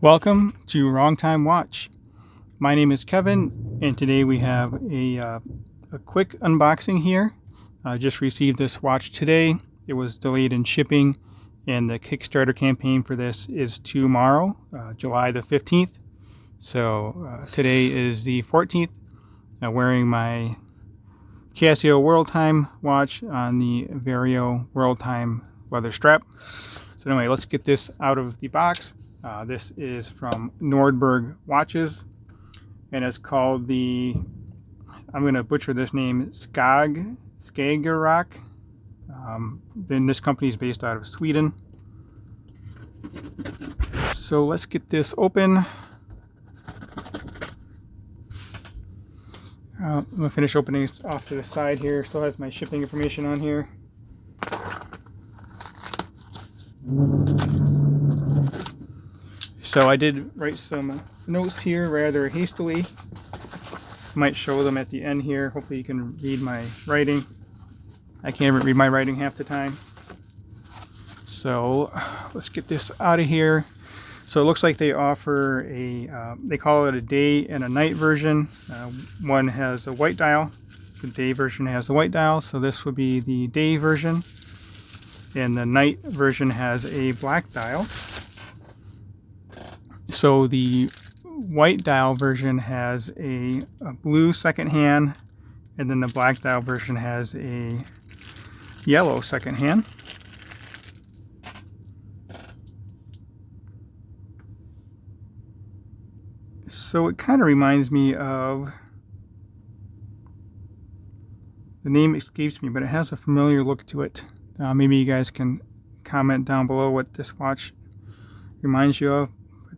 Welcome to Wrong Time Watch. My name is Kevin, and today we have a quick unboxing here. I just received this watch today. It was delayed in shipping, and the Kickstarter campaign for this is tomorrow, July the 15th. So today is the 14th. I'm wearing my Casio World Time watch on the Vario World Time leather strap. So anyway, let's get this out of the box. This is from Nordberg watches, and it's called the, I'm going to butcher this name, Skagerrak. Then this company is based out of Sweden. So let's get this open. I'm going to finish opening it off to the side here. Still has my shipping information on here. So I did write some notes here rather hastily. Might show them at the end here. Hopefully you can read my writing. I can't even read my writing half the time. So let's get this out of here. So it looks like they offer a, they call it a day and a night version. One has a white dial. The day version has the white dial. So this would be the day version. And the night version has a black dial. So the white dial version has a blue second hand, and then the black dial version has a yellow second hand. So it kind of reminds me of, the name escapes me, but it has a familiar look to it. Maybe you guys can comment down below what this watch reminds you of.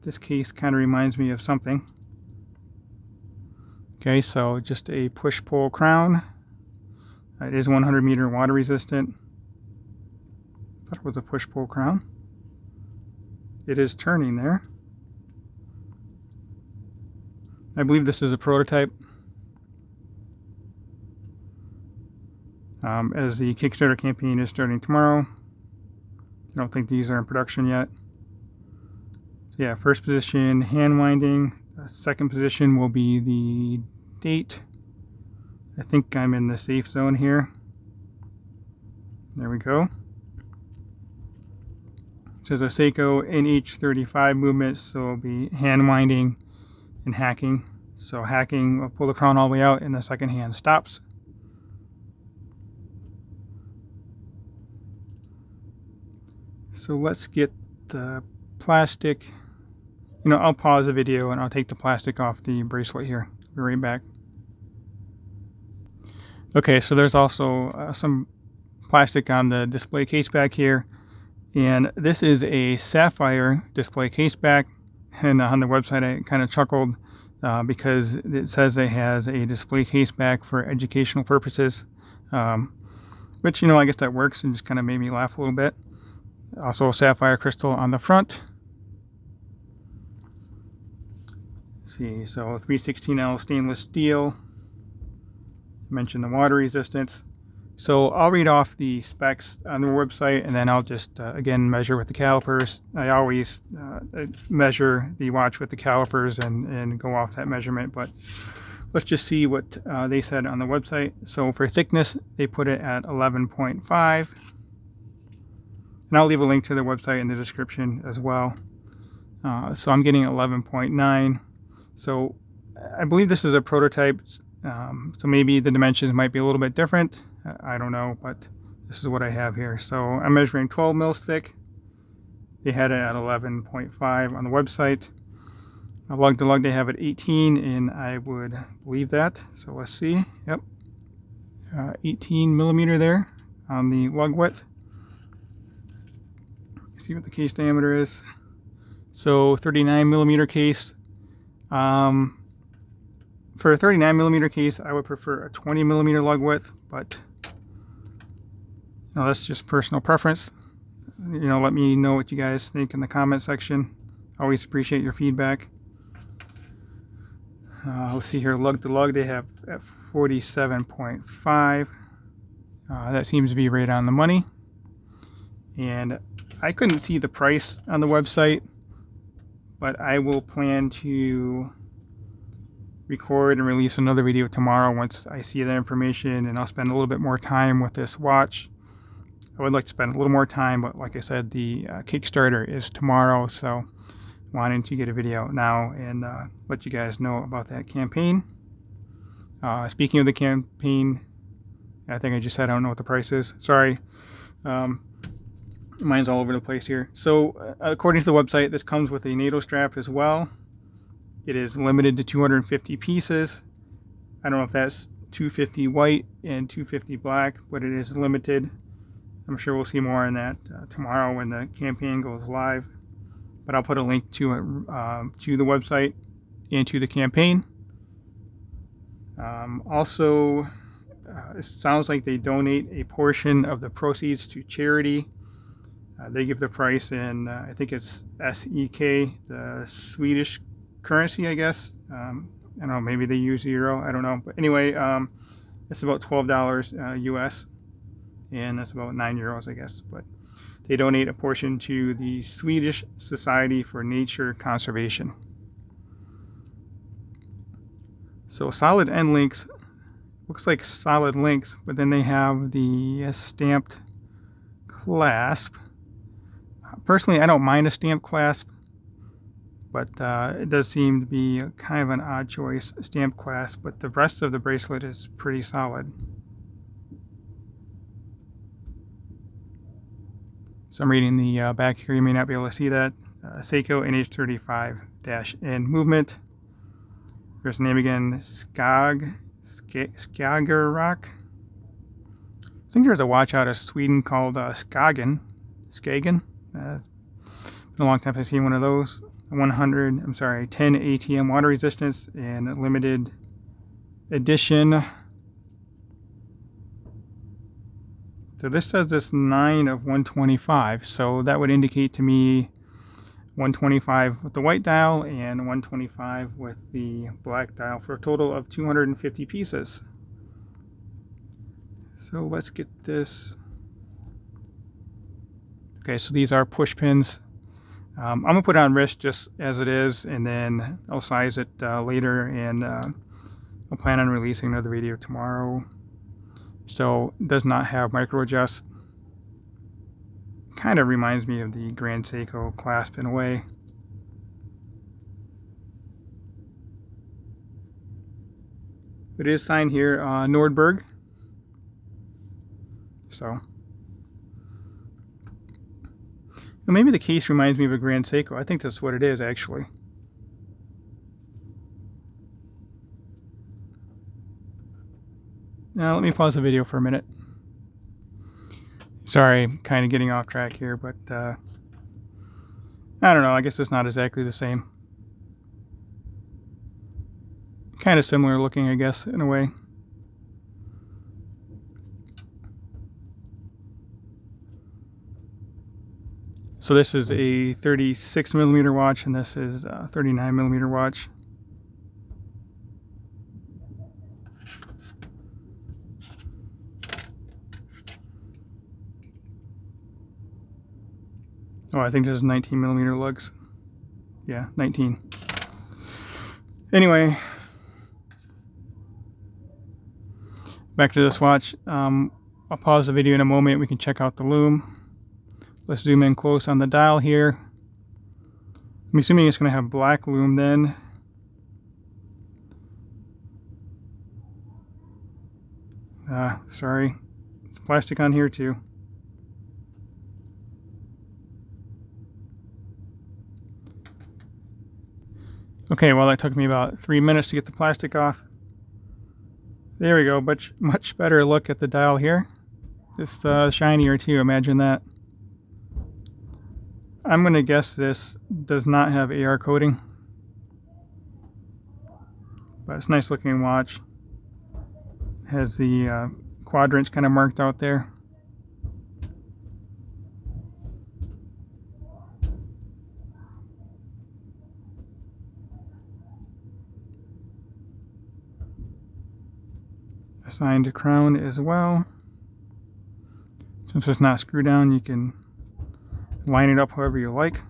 This case kind of reminds me of something. Okay, so just a push-pull crown. It is 100 meter water resistant. I thought it was a push-pull crown. It is turning there. I believe this is a prototype. As the Kickstarter campaign is starting tomorrow. I don't think these are in production yet. So yeah, first position, hand winding. Second position will be the date. I think I'm in the safe zone here. There we go. It says a Seiko NH35 movement, so it'll be hand winding and hacking. So hacking will pull the crown all the way out, and the second hand stops. So let's get the plastic. You know, I'll pause the video and I'll take the plastic off the bracelet here. Be right back. Okay, so there's also some plastic on the display case back here. And this is a sapphire display case back. And on the website I kind of chuckled because it says it has a display case back for educational purposes. Which, you know, I guess that works, and just kind of made me laugh a little bit. Also sapphire crystal on the front. See, so 316L stainless steel. Mentioned the water resistance. So I'll read off the specs on the website, and then I'll just again measure with the calipers. I always measure the watch with the calipers and go off that measurement, but let's just see what they said on the website. So for thickness, they put it at 11.5, and I'll leave a link to their website in the description as well. So I'm getting 11.9. So I believe this is a prototype, so maybe the dimensions might be a little bit different. I don't know, but this is what I have here. So I'm measuring 12 mils thick. They had it at 11.5 on the website. Lug to lug they have it 18, and I would believe that. So let's see. Yep, 18 millimeter there on the lug width. See what the case diameter is. So 39 millimeter case. For a 39 millimeter case, I would prefer a 20 millimeter lug width, but that's just personal preference. You know, let me know what you guys think in the comment section. Always appreciate your feedback. Let's see here, lug to lug, they have at 47.5. That seems to be right on the money. And I couldn't see the price on the website, but I will plan to record and release another video tomorrow once I see that information, and I'll spend a little bit more time with this watch. I would like to spend a little more time, but like I said, the Kickstarter is tomorrow, so wanting to get a video out now and let you guys know about that campaign. Speaking of the campaign, I think I just said I don't know what the price is. Sorry. Mine's all over the place here. So according to the website, this comes with a NATO strap as well. It is limited to 250 pieces. I don't know if that's 250 white and 250 black, but it is limited. I'm sure we'll see more on that tomorrow when the campaign goes live. But I'll put a link to the website and to the campaign. Also, it sounds like they donate a portion of the proceeds to charity. They give the price in, I think it's SEK, the Swedish currency, I guess. I don't know, maybe they use euro, I don't know. But anyway, it's about $12 US, and that's about 9 euros, I guess. But they donate a portion to the Swedish Society for Nature Conservation. So solid end links, looks like solid links, but then they have the stamped clasp. Personally, I don't mind a stamped clasp, but it does seem to be kind of an odd choice, stamped clasp, but the rest of the bracelet is pretty solid. So I'm reading the back here, you may not be able to see that. Seiko NH35-N movement. There's the name again, Skagerrak. I think there's a watch out of Sweden called Skagen. Been a long time since I've seen one of those. 10 ATM water resistance and limited edition. So this says this 9 of 125, so that would indicate to me 125 with the white dial and 125 with the black dial for a total of 250 pieces. So let's get this. Okay, so these are push pins. I'm going to put it on wrist just as it is, and then I'll size it later, and I'll plan on releasing another video tomorrow. So it does not have micro adjust. Kind of reminds me of the Grand Seiko clasp in a way. It is signed here, Nordberg. So maybe the case reminds me of a Grand Seiko. I think that's what it is, actually. Now let me pause the video for a minute. Sorry, I'm kind of getting off track here, but I don't know. I guess it's not exactly the same. Kind of similar looking, I guess, in a way. So this is a 36mm watch, and this is a 39mm watch. Oh, I think this is 19mm lugs. Yeah, 19. Anyway, back to this watch. I'll pause the video in a moment. We can check out the lume. Let's zoom in close on the dial here. I'm assuming it's going to have black lume then. Sorry. It's plastic on here too. Okay, well that took me about 3 minutes to get the plastic off. There we go, much better look at the dial here. It's shinier too, imagine that. I'm going to guess this does not have AR coating. But it's a nice looking watch. Has the quadrants kind of marked out there. Assigned crown as well. Since it's not screwed down, you can line it up however you like.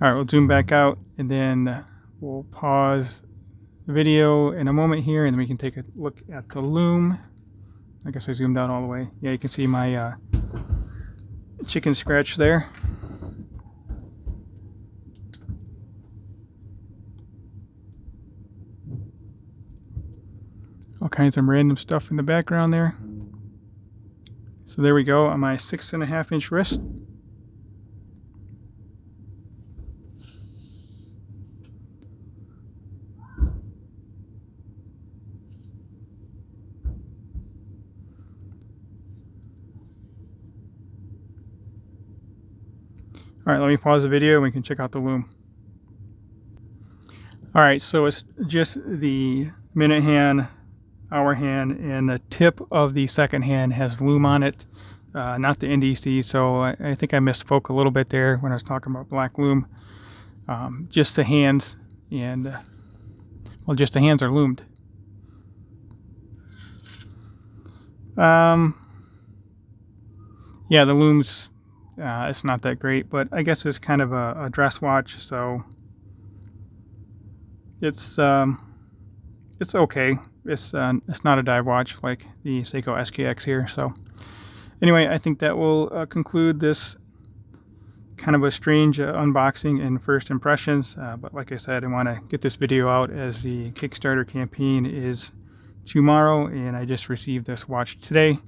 All right, we'll zoom back out, and then we'll pause the video in a moment here, and then we can take a look at the loom. I guess I zoomed out all the way. Yeah, you can see my chicken scratch there. All kinds of random stuff in the background there. So there we go on my 6.5 inch wrist. All right, let me pause the video and we can check out the loom. All right, so it's just the minute hand, hour hand, and the tip of the second hand has loom on it, not the NDC. So I think I misspoke a little bit there when I was talking about black loom. Just the hands, and well, just the hands are loomed. Yeah, the loom's it's not that great, but I guess it's kind of a dress watch, so it's okay. It's not a dive watch like the Seiko SKX here. So anyway, I think that will conclude this kind of a strange unboxing and first impressions. But like I said, I want to get this video out as the Kickstarter campaign is tomorrow, and I just received this watch today.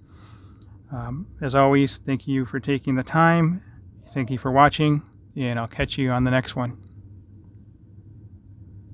As always, thank you for taking the time. Thank you for watching, and I'll catch you on the next one.